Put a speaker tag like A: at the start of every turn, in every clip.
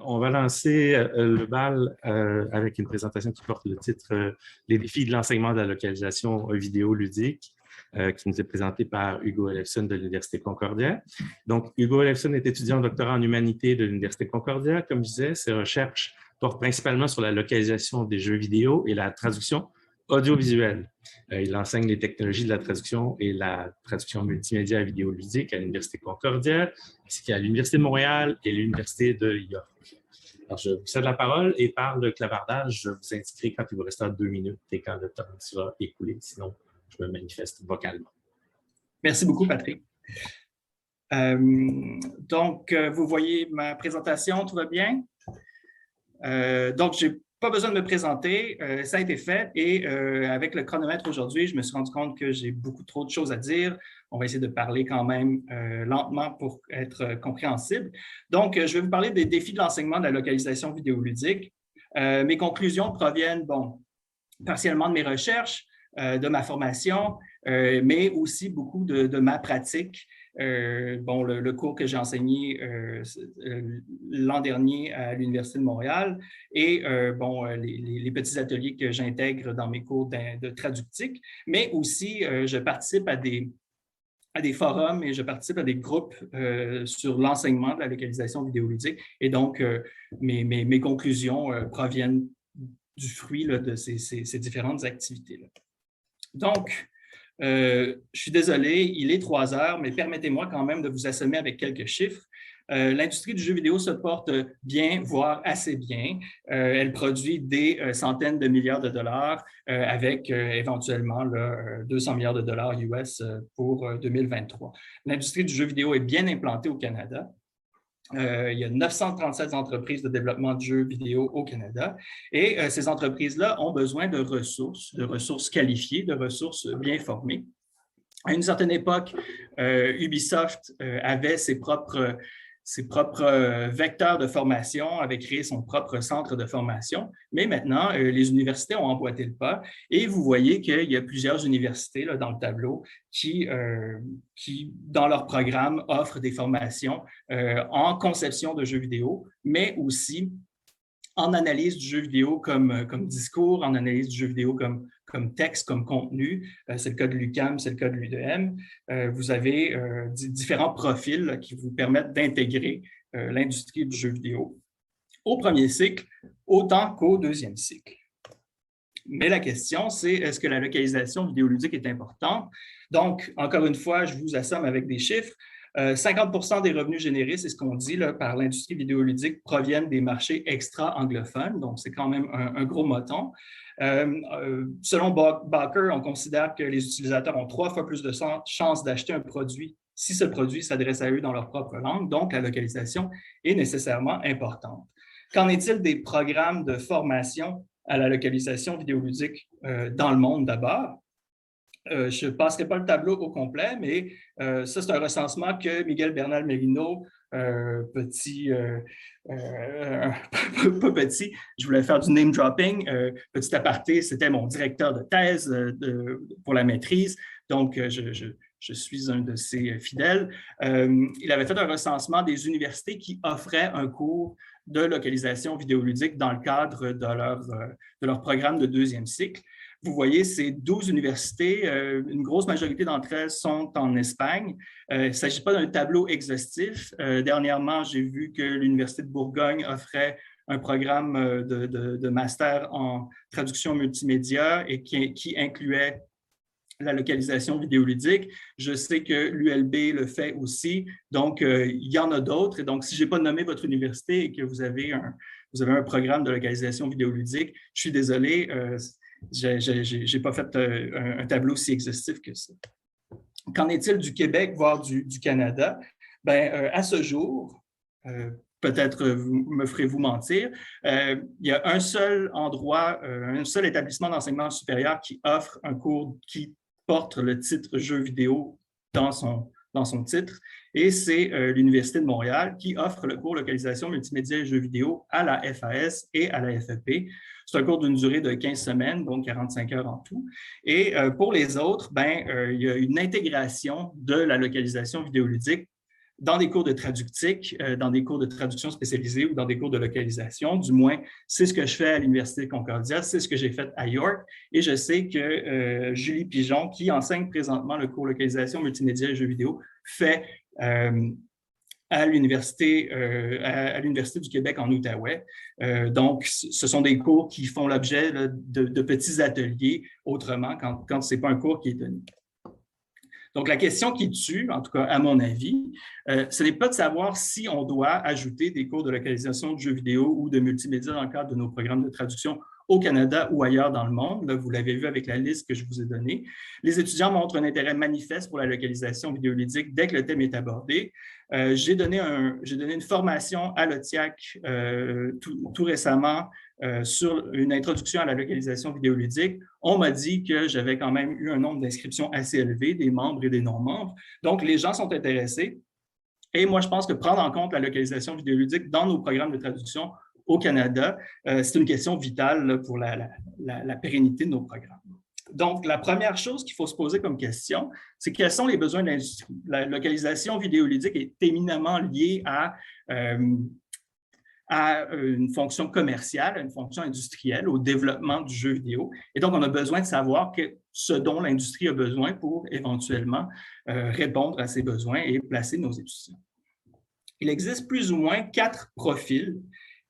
A: On va lancer le bal avec une présentation qui porte le titre Les défis de l'enseignement de la localisation vidéo ludique, qui nous est présentée par Hugo Ellefson de l'Université Concordia. Donc, Hugo Ellefson est étudiant en doctorat en humanité de l'Université Concordia. Comme je disais, ses recherches portent principalement sur la localisation des jeux vidéo et la traduction audiovisuelle. Il enseigne les technologies de la traduction et la traduction multimédia vidéoludique à l'Université Concordia, ainsi qu'à l'Université de Montréal et l'Université de York. Alors, je vous cède la parole et par le clavardage, je vous indiquerai quand il vous restera 2 minutes et quand le temps sera écoulé. Sinon, je me manifeste vocalement.
B: Merci beaucoup, Patrick. Vous voyez ma présentation, tout va bien? Donc, je n'ai pas besoin de me présenter, ça a été fait et avec le chronomètre aujourd'hui, je me suis rendu compte que j'ai beaucoup trop de choses à dire. On va essayer de parler quand même lentement pour être compréhensible. Donc, je vais vous parler des défis de l'enseignement de la localisation vidéoludique. Mes conclusions proviennent, partiellement de mes recherches, de ma formation, mais aussi beaucoup de ma pratique. Le cours que j'ai enseigné l'an dernier à l'Université de Montréal et les petits ateliers que j'intègre dans mes cours de traductique, mais aussi je participe à des forums et je participe à des groupes sur l'enseignement de la localisation vidéoludique. Et donc, mes conclusions proviennent du fruit là, de ces différentes activités-là. Donc, je suis désolé, il est 3 heures, mais permettez-moi quand même de vous assommer avec quelques chiffres. L'industrie du jeu vidéo se porte bien, voire assez bien. Elle produit des centaines de milliards de dollars avec éventuellement 200 milliards de dollars US pour 2023. L'industrie du jeu vidéo est bien implantée au Canada. Il y a 937 entreprises de développement de jeux vidéo au Canada et ces entreprises-là ont besoin de ressources qualifiées, de ressources bien formées. À une certaine époque, Ubisoft avait ses propres vecteurs de formation, avait créé son propre centre de formation, mais maintenant, les universités ont emboîté le pas et vous voyez qu'il y a plusieurs universités là, dans le tableau qui, dans leur programme, offrent des formations en conception de jeux vidéo, mais aussi en analyse du jeu vidéo comme discours, en analyse du jeu vidéo comme texte, comme contenu. C'est le cas de l'UQAM, c'est le cas de l'UDM. Vous avez différents profils là, qui vous permettent d'intégrer l'industrie du jeu vidéo au premier cycle autant qu'au deuxième cycle. Mais la question, c'est est-ce que la localisation vidéoludique est importante? Donc, encore une fois, je vous assomme avec des chiffres. 50% des revenus générés, c'est ce qu'on dit là, par l'industrie vidéoludique, proviennent des marchés extra-anglophones, donc c'est quand même un gros moton. Selon Barker, on considère que les utilisateurs ont 3 fois plus de chances d'acheter un produit si ce produit s'adresse à eux dans leur propre langue, donc la localisation est nécessairement importante. Qu'en est-il des programmes de formation à la localisation vidéoludique dans le monde d'abord? Je ne passerai pas le tableau au complet, mais ça, c'est un recensement que Miguel Bernal Merino, pas petit, je voulais faire du name dropping, petit aparté, c'était mon directeur de thèse pour la maîtrise, donc je suis un de ses fidèles. Il avait fait un recensement des universités qui offraient un cours de localisation vidéoludique dans le cadre de leur programme de deuxième cycle. Vous voyez, c'est 12 universités, une grosse majorité d'entre elles sont en Espagne. Il ne s'agit pas d'un tableau exhaustif. Dernièrement, j'ai vu que l'Université de Bourgogne offrait un programme de master en traduction multimédia et qui incluait la localisation vidéoludique. Je sais que l'ULB le fait aussi. Donc, il y en a d'autres. Et donc, si je n'ai pas nommé votre université et que vous avez un programme de localisation vidéoludique, je suis désolé, je n'ai pas fait un tableau si exhaustif que ça. Qu'en est-il du Québec, voire du Canada? À ce jour, peut-être me ferez-vous mentir, il y a un seul endroit, un seul établissement d'enseignement supérieur qui offre un cours qui porte le titre « Jeux vidéo » dans son titre, et c'est l'Université de Montréal qui offre le cours « Localisation multimédia et jeux vidéo » à la FAS et à la FEP. C'est un cours d'une durée de 15 semaines, donc 45 heures en tout. Et pour les autres, il y a une intégration de la localisation vidéoludique dans des cours de traductique, dans des cours de traduction spécialisés ou dans des cours de localisation. Du moins, c'est ce que je fais à l'Université Concordia, c'est ce que j'ai fait à York. Et je sais que Julie Pigeon, qui enseigne présentement le cours localisation, multimédia et jeux vidéo, fait à l'Université du Québec en Outaouais. Donc, ce sont des cours qui font l'objet de petits ateliers autrement quand ce n'est pas un cours qui est donné. Donc, la question qui tue, en tout cas à mon avis, ce n'est pas de savoir si on doit ajouter des cours de localisation de jeux vidéo ou de multimédia dans le cadre de nos programmes de traduction au Canada ou ailleurs dans le monde. Là, vous l'avez vu avec la liste que je vous ai donnée. Les étudiants montrent un intérêt manifeste pour la localisation vidéoludique dès que le thème est abordé. J'ai donné une formation à l'OTIAC tout récemment sur une introduction à la localisation vidéoludique. On m'a dit que j'avais quand même eu un nombre d'inscriptions assez élevé, des membres et des non-membres. Donc, les gens sont intéressés. Et moi, je pense que prendre en compte la localisation vidéoludique dans nos programmes de traduction au Canada, c'est une question vitale pour la pérennité de nos programmes. Donc, la première chose qu'il faut se poser comme question, c'est quels sont les besoins de l'industrie. La localisation vidéoludique est éminemment liée à une fonction commerciale, à une fonction industrielle, au développement du jeu vidéo. Et donc, on a besoin de savoir ce dont l'industrie a besoin pour éventuellement répondre à ses besoins et placer nos étudiants. Il existe plus ou moins 4 profils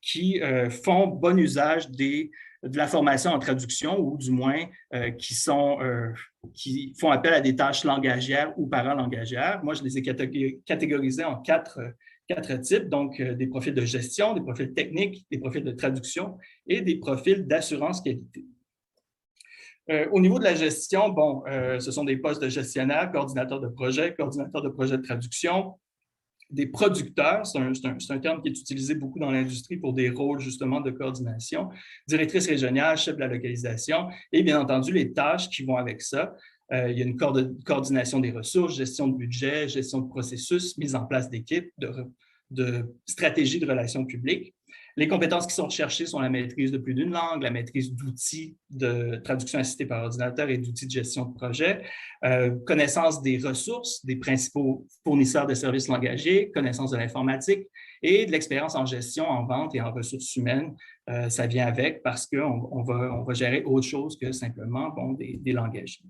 B: qui font bon usage de la formation en traduction ou du moins qui font appel à des tâches langagières ou paralangagières. Moi, je les ai catégorisés en quatre types, donc des profils de gestion, des profils techniques, des profils de traduction et des profils d'assurance qualité. Au niveau de la gestion, bon, ce sont des postes de gestionnaire, coordinateur de projet de traduction, des producteurs, c'est un terme qui est utilisé beaucoup dans l'industrie pour des rôles justement de coordination, directrice régionale, chef de la localisation et bien entendu les tâches qui vont avec ça. Il y a une coordination des ressources, gestion de budget, gestion de processus, mise en place d'équipes, de stratégie de relations publiques. Les compétences qui sont recherchées sont la maîtrise de plus d'une langue, la maîtrise d'outils de traduction assistée par ordinateur et d'outils de gestion de projet, connaissance des ressources, des principaux fournisseurs de services langagiers, connaissance de l'informatique et de l'expérience en gestion, en vente et en ressources humaines. Ça vient avec parce qu'on va gérer autre chose que simplement des langagiers.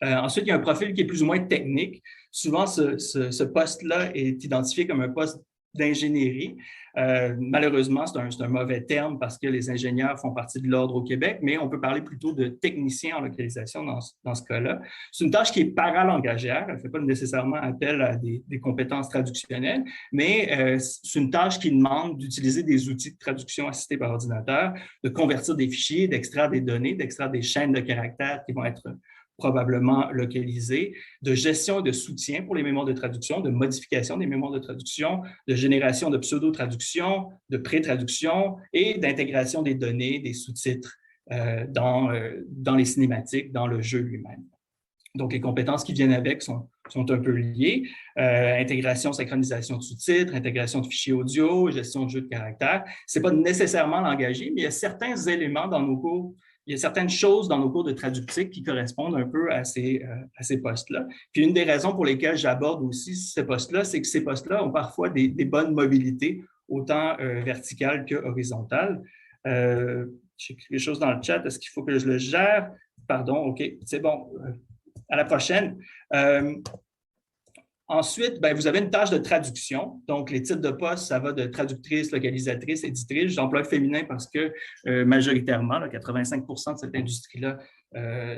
B: Ensuite, il y a un profil qui est plus ou moins technique. Souvent, ce poste-là est identifié comme un poste d'ingénierie. Malheureusement, c'est un mauvais terme parce que les ingénieurs font partie de l'ordre au Québec, mais on peut parler plutôt de technicien en localisation dans ce cas-là. C'est une tâche qui est paralangagière. Elle ne fait pas nécessairement appel à des compétences traductionnelles, mais c'est une tâche qui demande d'utiliser des outils de traduction assistés par ordinateur, de convertir des fichiers, d'extraire des données, d'extraire des chaînes de caractères qui vont être probablement localisés, de gestion et de soutien pour les mémoires de traduction, de modification des mémoires de traduction, de génération de pseudo-traduction, de pré-traduction et d'intégration des données, des sous-titres dans les cinématiques, dans le jeu lui-même. Donc, les compétences qui viennent avec sont un peu liées. Intégration, synchronisation de sous-titres, intégration de fichiers audio, gestion de jeux de caractères. Ce n'est pas nécessairement l'engagé, mais il y a certains éléments dans nos cours. Il y a certaines choses dans nos cours de traductique qui correspondent un peu à ces postes-là. Puis une des raisons pour lesquelles j'aborde aussi ces postes-là, c'est que ces postes-là ont parfois des bonnes mobilités, autant verticales que horizontales. J'ai quelque chose dans le chat, est-ce qu'il faut que je le gère? Pardon, OK, c'est bon. À la prochaine. Ensuite, vous avez une tâche de traduction. Donc, les titres de poste, ça va de traductrice, localisatrice, éditrice. J'emploie le féminin parce que majoritairement, 85% de cette industrie-là,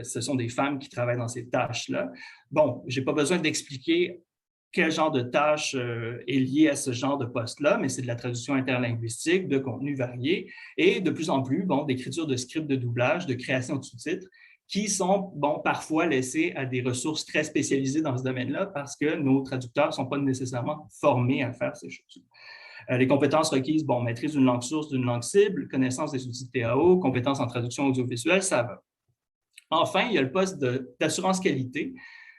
B: ce sont des femmes qui travaillent dans ces tâches-là. Bon, je n'ai pas besoin d'expliquer quel genre de tâche est lié à ce genre de poste-là, mais c'est de la traduction interlinguistique, de contenus variés et de plus en plus, d'écriture de scripts de doublage, de création de sous-titres, qui sont parfois laissés à des ressources très spécialisées dans ce domaine-là parce que nos traducteurs ne sont pas nécessairement formés à faire ces choses. Les compétences requises, maîtrise d'une langue source, d'une langue cible, connaissance des outils de TAO, compétences en traduction audiovisuelle, ça va. Enfin, il y a le poste d'assurance qualité.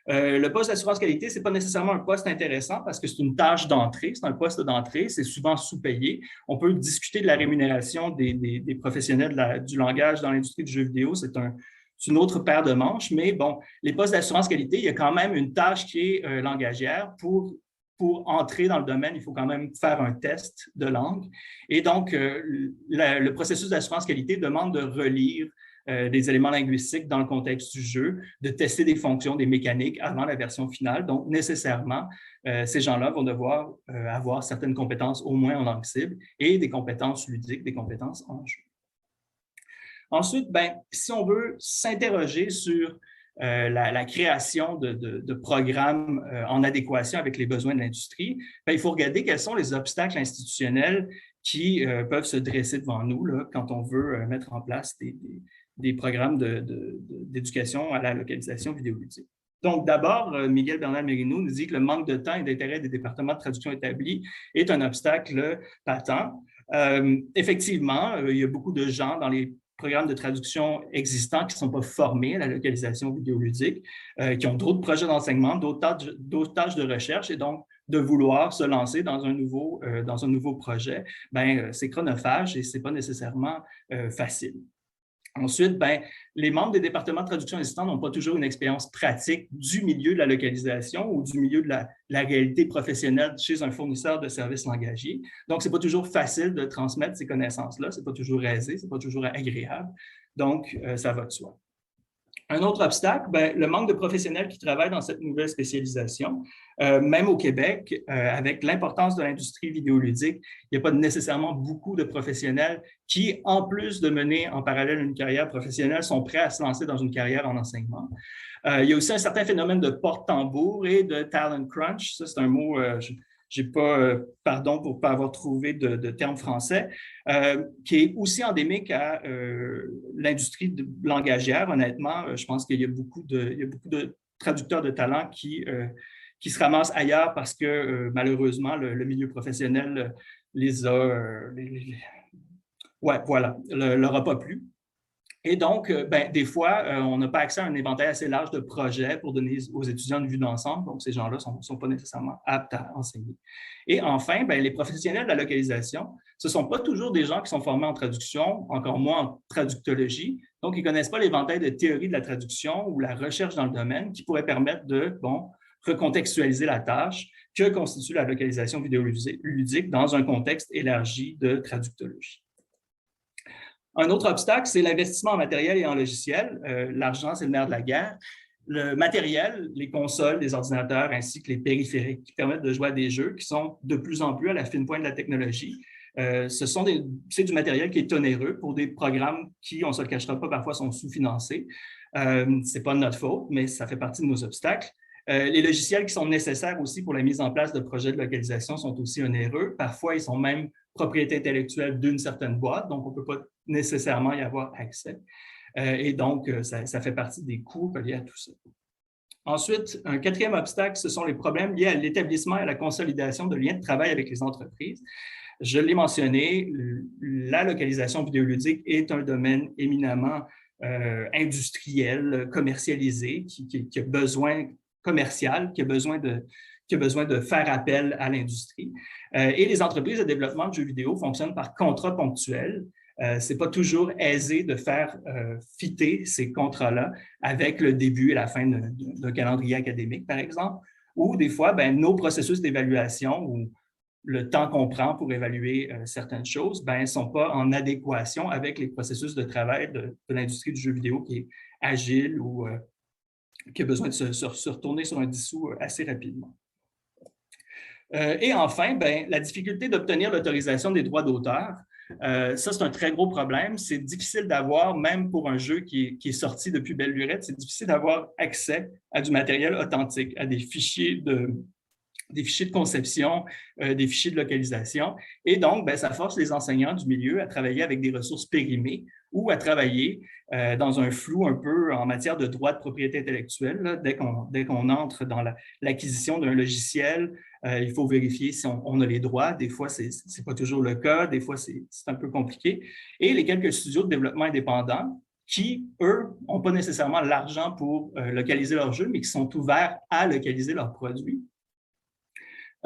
B: Le poste d'assurance qualité, ce n'est pas nécessairement un poste intéressant parce que c'est une tâche d'entrée, c'est un poste d'entrée, c'est souvent sous-payé. On peut discuter de la rémunération des professionnels du langage dans l'industrie du jeu vidéo, c'est une autre paire de manches, mais les postes d'assurance qualité, il y a quand même une tâche qui est langagière pour pour entrer dans le domaine, il faut quand même faire un test de langue. Et donc, le processus d'assurance qualité demande de relire des éléments linguistiques dans le contexte du jeu, de tester des fonctions, des mécaniques avant la version finale. Donc, nécessairement, ces gens-là vont devoir avoir certaines compétences au moins en langue cible et des compétences ludiques, des compétences en jeu. Ensuite, ben, si on veut s'interroger sur la création de programmes en adéquation avec les besoins de l'industrie, ben, il faut regarder quels sont les obstacles institutionnels qui peuvent se dresser devant nous là, quand on veut mettre en place des programmes d'éducation à la localisation vidéoludique. Donc, d'abord, Miguel Bernal-Merino nous dit que le manque de temps et d'intérêt des départements de traduction établis est un obstacle patent. Effectivement, il y a beaucoup de gens dans les programmes de traduction existants qui ne sont pas formés à la localisation vidéoludique, qui ont d'autres projets d'enseignement, d'autres tâches de recherche, et donc de vouloir se lancer dans un nouveau projet, ben, c'est chronophage et ce n'est pas nécessairement facile. Ensuite, ben, les membres des départements de traduction existants n'ont pas toujours une expérience pratique du milieu de la localisation ou du milieu de la réalité professionnelle chez un fournisseur de services langagiers. Donc, ce n'est pas toujours facile de transmettre ces connaissances-là, ce n'est pas toujours aisé, ce n'est pas toujours agréable. Donc, ça va de soi. Un autre obstacle, ben, le manque de professionnels qui travaillent dans cette nouvelle spécialisation. Même au Québec, avec l'importance de l'industrie vidéoludique, il n'y a pas nécessairement beaucoup de professionnels qui, en plus de mener en parallèle une carrière professionnelle, sont prêts à se lancer dans une carrière en enseignement. Il y a aussi un certain phénomène de porte-tambour et de talent crunch. Ça, c'est un mot, j'ai pas, pardon pour ne pas avoir trouvé de terme français, qui est aussi endémique à l'industrie langagière. Honnêtement, je pense qu'il y a beaucoup de traducteurs de talent qui se ramassent ailleurs parce que malheureusement, le milieu professionnel les a, ouais, voilà, leur a pas plu. Et donc, ben, des fois, on n'a pas accès à un éventail assez large de projets pour donner aux étudiants une vue d'ensemble. Donc, ces gens-là ne sont pas nécessairement aptes à enseigner. Et enfin, ben, les professionnels de la localisation, ce ne sont pas toujours des gens qui sont formés en traduction, encore moins en traductologie. Donc, ils ne connaissent pas l'éventail de théorie de la traduction ou la recherche dans le domaine qui pourrait permettre de, bon, recontextualiser la tâche que constitue la localisation vidéoludique dans un contexte élargi de traductologie. Un autre obstacle, c'est l'investissement en matériel et en logiciel. L'argent, c'est le nerf de la guerre. Le matériel, les consoles, les ordinateurs, ainsi que les périphériques qui permettent de jouer à des jeux qui sont de plus en plus à la fine pointe de la technologie. C'est du matériel qui est onéreux pour des programmes qui, on ne se le cachera pas, parfois sont sous-financés. Ce n'est pas de notre faute, mais ça fait partie de nos obstacles. Les logiciels qui sont nécessaires aussi pour la mise en place de projets de localisation sont aussi onéreux. Parfois, ils sont même propriété intellectuelle d'une certaine boîte, donc on ne peut pas nécessairement y avoir accès. Et donc, ça fait partie des coûts liés à tout ça. Ensuite, un quatrième obstacle, ce sont les problèmes liés à l'établissement et à la consolidation de liens de travail avec les entreprises. Je l'ai mentionné, la localisation vidéoludique est un domaine éminemment industriel, commercialisé, qui a besoin commercial, qui a besoin de faire appel à l'industrie. Et les entreprises de développement de jeux vidéo fonctionnent par contrats ponctuels. Ce n'est pas toujours aisé de faire fitter ces contrats-là avec le début et la fin d'un calendrier académique, par exemple, ou des fois, ben, nos processus d'évaluation ou le temps qu'on prend pour évaluer certaines choses ne sont pas en adéquation avec les processus de travail de l'industrie du jeu vidéo qui est agile ou qui a besoin de se retourner sur un dissous assez rapidement. Et enfin, ben, la difficulté d'obtenir l'autorisation des droits d'auteur. Ça, c'est un très gros problème. C'est difficile d'avoir, même pour un jeu qui est sorti depuis belle lurette, c'est difficile d'avoir accès à du matériel authentique, à des fichiers de conception, des fichiers de localisation. Et donc, ben, ça force les enseignants du milieu à travailler avec des ressources périmées ou à travailler dans un flou un peu en matière de droits de propriété intellectuelle. Là, dès qu'on entre dans l'acquisition d'un logiciel, il faut vérifier si on a les droits. Des fois, ce n'est pas toujours le cas. Des fois, c'est un peu compliqué. Et les quelques studios de développement indépendants qui, eux, n'ont pas nécessairement l'argent pour localiser leurs jeux, mais qui sont ouverts à localiser leurs produits.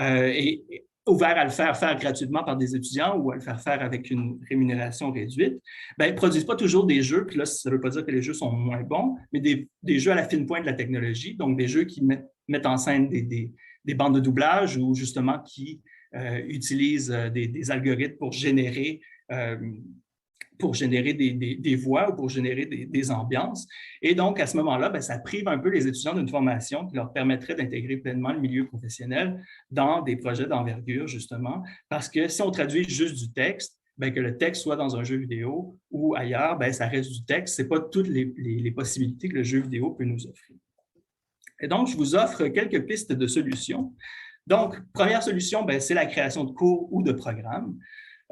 B: Et ouverts à le faire gratuitement par des étudiants ou à le faire avec une rémunération réduite, ben, ils ne produisent pas toujours des jeux, puis là, ça ne veut pas dire que les jeux sont moins bons, mais des jeux à la fine pointe de la technologie, donc des jeux qui mettent mettent en scène des bandes de doublage ou justement qui utilisent des algorithmes pour générer des voix ou pour générer des ambiances. Et donc, à ce moment-là, ben, ça prive un peu les étudiants d'une formation qui leur permettrait d'intégrer pleinement le milieu professionnel dans des projets d'envergure, justement, parce que si on traduit juste du texte, ben, que le texte soit dans un jeu vidéo ou ailleurs, ben, ça reste du texte. Ce n'est pas toutes les possibilités que le jeu vidéo peut nous offrir. Et donc, je vous offre quelques pistes de solutions. Donc, première solution, ben, c'est la création de cours ou de programmes.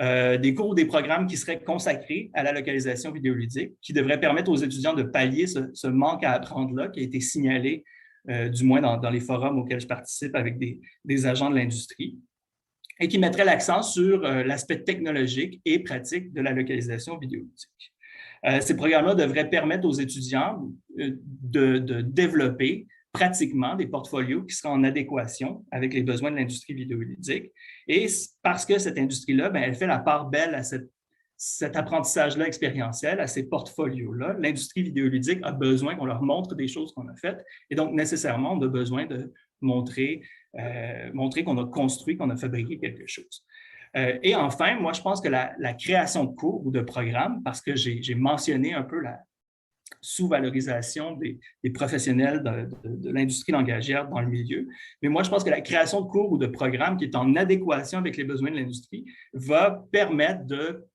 B: Des cours ou des programmes qui seraient consacrés à la localisation vidéoludique, qui devraient permettre aux étudiants de pallier ce manque à apprendre-là qui a été signalé, du moins dans les forums auxquels je participe avec des agents de l'industrie, et qui mettrait l'accent sur l'aspect technologique et pratique de la localisation vidéoludique. Ces programmes-là devraient permettre aux étudiants de développer pratiquement des portfolios qui seraient en adéquation avec les besoins de l'industrie vidéoludique. Et parce que cette industrie-là, elle fait la part belle à cet apprentissage-là expérientiel, à ces portfolios-là. L'industrie vidéoludique a besoin qu'on leur montre des choses qu'on a faites. Et donc, nécessairement, on a besoin de montrer qu'on a construit, qu'on a fabriqué quelque chose. Et enfin, moi, je pense que la création de cours ou de programmes, parce que j'ai mentionné un peu la sous-valorisation des professionnels de l'industrie langagière dans le milieu, mais moi, je pense que la création de cours ou de programmes qui est en adéquation avec les besoins de l'industrie va permettre de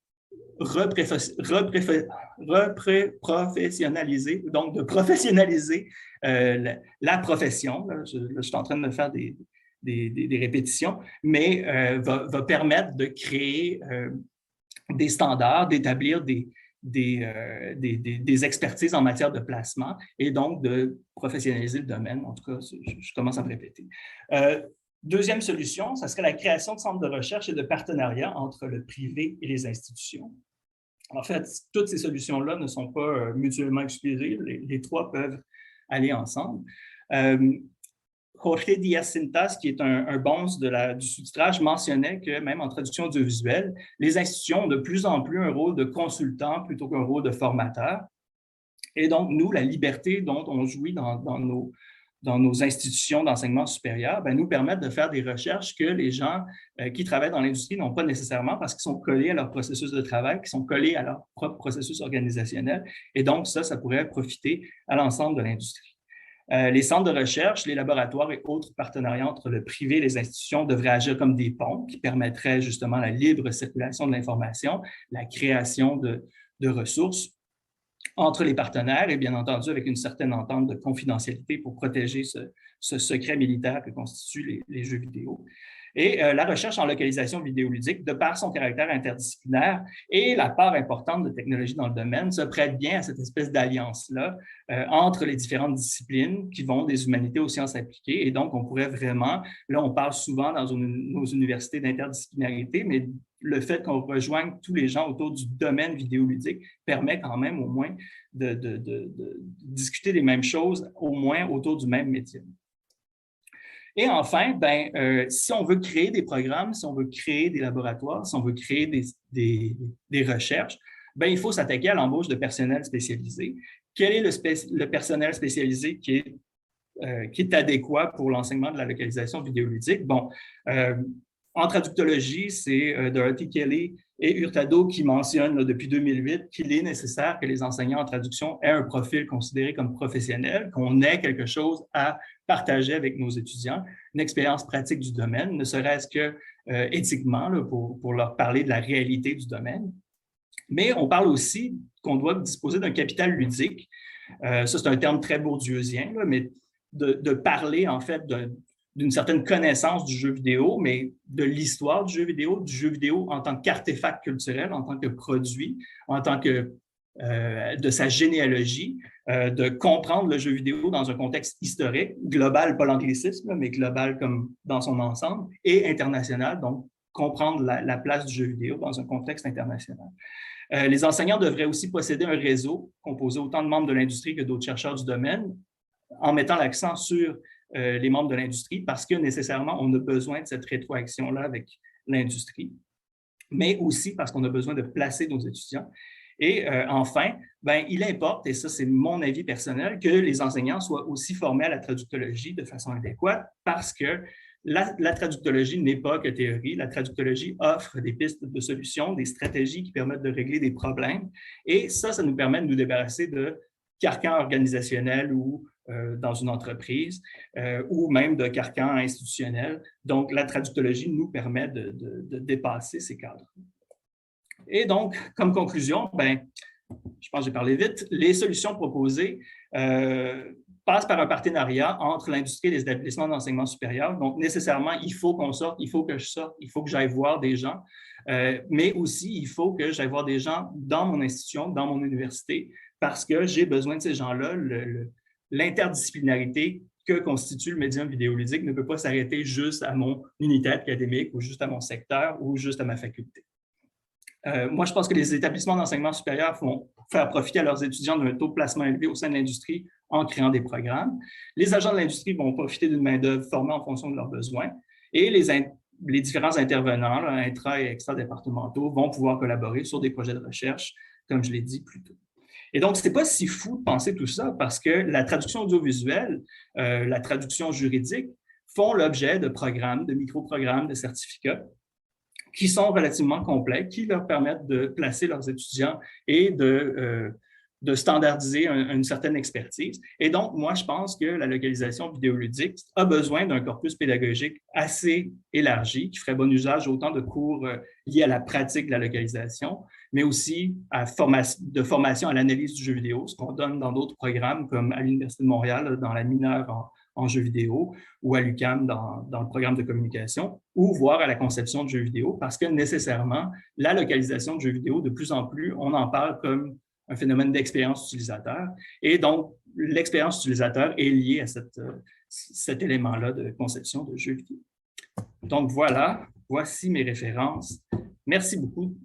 B: reprofessionnaliser, donc de professionnaliser la profession. Là, je suis en train de me faire des répétitions, mais va permettre de créer des standards, d'établir des expertises en matière de placement et donc de professionnaliser le domaine. En tout cas, je commence à me répéter. Deuxième solution, ça serait la création de centres de recherche et de partenariats entre le privé et les institutions. En fait, toutes ces solutions-là ne sont pas mutuellement exclusives. Les trois peuvent aller ensemble. Jorge Diaz-Cintas, qui est un bonze du sous-titrage, mentionnait que même en traduction audiovisuelle, les institutions ont de plus en plus un rôle de consultant plutôt qu'un rôle de formateur. Et donc, nous, la liberté dont on jouit dans nos institutions d'enseignement supérieur, nous permettent de faire des recherches que les gens qui travaillent dans l'industrie n'ont pas nécessairement parce qu'ils sont collés à leur processus de travail, qui sont collés à leur propre processus organisationnel. Et donc, ça pourrait profiter à l'ensemble de l'industrie. Les centres de recherche, les laboratoires et autres partenariats entre le privé et les institutions devraient agir comme des ponts qui permettraient justement la libre circulation de l'information, la création de ressources entre les partenaires et bien entendu avec une certaine entente de confidentialité pour protéger ce secret militaire que constituent les jeux vidéo. Et la recherche en localisation vidéoludique, de par son caractère interdisciplinaire et la part importante de technologie dans le domaine, se prête bien à cette espèce d'alliance-là entre les différentes disciplines qui vont des humanités aux sciences appliquées. Et donc, on pourrait vraiment, là, on parle souvent dans nos universités d'interdisciplinarité, mais le fait qu'on rejoigne tous les gens autour du domaine vidéoludique permet quand même au moins de discuter des mêmes choses, au moins autour du même métier. Et enfin, si on veut créer des programmes, si on veut créer des laboratoires, si on veut créer des recherches, il faut s'attaquer à l'embauche de personnel spécialisé. Quel est le personnel spécialisé qui est adéquat pour l'enseignement de la localisation vidéoludique? Bon, en traductologie, c'est Dorothy Kelly et Hurtado qui mentionnent depuis 2008 qu'il est nécessaire que les enseignants en traduction aient un profil considéré comme professionnel, qu'on ait quelque chose à partager avec nos étudiants, une expérience pratique du domaine, ne serait-ce que éthiquement, là, pour leur parler de la réalité du domaine. Mais on parle aussi qu'on doit disposer d'un capital ludique. Ça, c'est un terme très bourdieusien, là, mais de parler en fait d'une certaine connaissance du jeu vidéo, mais de l'histoire du jeu vidéo en tant qu'artefact culturel, en tant que produit, en tant que de sa généalogie, de comprendre le jeu vidéo dans un contexte historique, global, pas l'anglicisme, mais global comme dans son ensemble, et international, donc comprendre la place du jeu vidéo dans un contexte international. Les enseignants devraient aussi posséder un réseau composé autant de membres de l'industrie que d'autres chercheurs du domaine, en mettant l'accent sur les membres de l'industrie parce que nécessairement, on a besoin de cette rétroaction-là avec l'industrie, mais aussi parce qu'on a besoin de placer nos étudiants. Et enfin, ben, il importe, et ça c'est mon avis personnel, que les enseignants soient aussi formés à la traductologie de façon adéquate parce que la traductologie n'est pas que théorie. La traductologie offre des pistes de solutions, des stratégies qui permettent de régler des problèmes. Et ça nous permet de nous débarrasser de carcans organisationnels ou dans une entreprise ou même de carcans institutionnels. Donc, la traductologie nous permet de dépasser ces cadres. Et donc, comme conclusion, ben, je pense que j'ai parlé vite, les solutions proposées passent par un partenariat entre l'industrie et les établissements d'enseignement supérieur. Donc, nécessairement, il faut qu'on sorte, il faut que je sorte, il faut que j'aille voir des gens, mais aussi, il faut que j'aille voir des gens dans mon institution, dans mon université, parce que j'ai besoin de ces gens-là. L'interdisciplinarité que constitue le médium vidéoludique ne peut pas s'arrêter juste à mon unité académique ou juste à mon secteur ou juste à ma faculté. Moi, je pense que les établissements d'enseignement supérieur vont faire profiter à leurs étudiants d'un taux de placement élevé au sein de l'industrie en créant des programmes. Les agents de l'industrie vont profiter d'une main-d'œuvre formée en fonction de leurs besoins et les différents intervenants, là, intra- et extra-départementaux, vont pouvoir collaborer sur des projets de recherche, comme je l'ai dit plus tôt. Et donc, ce n'est pas si fou de penser tout ça parce que la traduction audiovisuelle, la traduction juridique font l'objet de programmes, de micro-programmes, de certificats qui sont relativement complets, qui leur permettent de placer leurs étudiants et de standardiser une certaine expertise. Et donc, moi, je pense que la localisation vidéoludique a besoin d'un corpus pédagogique assez élargi, qui ferait bon usage autant de cours liés à la pratique de la localisation, mais aussi de formation à l'analyse du jeu vidéo, ce qu'on donne dans d'autres programmes, comme à l'Université de Montréal, dans la mineure en jeux vidéo, ou à l'UQAM dans le programme de communication, ou voire à la conception de jeux vidéo, parce que nécessairement, la localisation de jeux vidéo, de plus en plus, on en parle comme un phénomène d'expérience utilisateur. Et donc, l'expérience utilisateur est liée à cet élément-là de conception de jeux vidéo. Donc voilà, voici mes références. Merci beaucoup